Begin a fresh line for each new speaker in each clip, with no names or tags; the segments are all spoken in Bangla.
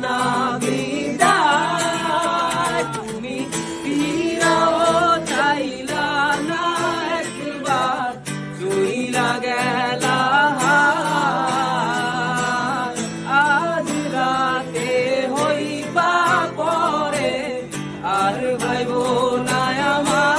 না বিদায়, তুমি ফিরাও চাইলা না একবার, চইলা গেলা আজ রাতে হইবা পরে, আর ভাইব না আমার।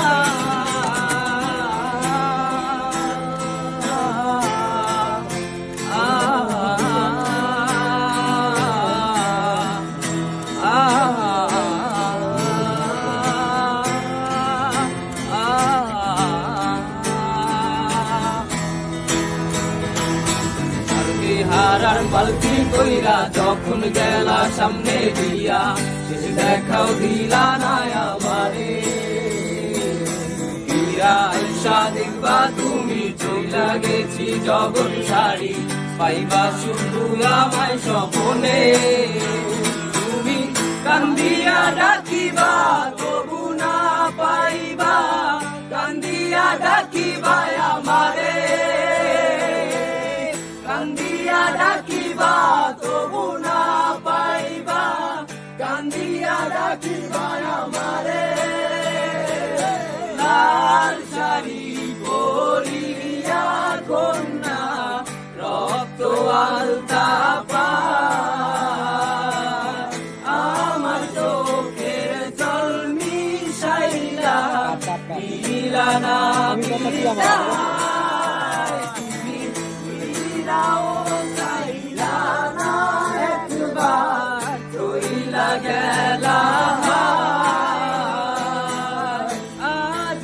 হারার পালকি কইরা যখন গেলা সামনে দিয়া, শেষ দেখাও দিলা না আমারে। ফিরা আইসা দেখবা তুমি চইলা গেছি জগৎ ছাড়ি, পাইবা শুধু আমায় স্বপনে। তুমি কান্দিয়া ডাকিবা তবু না পাইবা, কান্দিয়া ডাকিবা আমারে, কান্দিয়া ডাকিবা তবু না পাইবা, কান্দিয়া ডাকিবা আমারে। লাল শাড়ি পরিয়া কন্যা রক্ত আলতা পায়, আমার চোখের জল মিশাইলা দিলা না বিদায়, তুমি ফিরাও চাইলা না একবার, চইলা গেলা আজ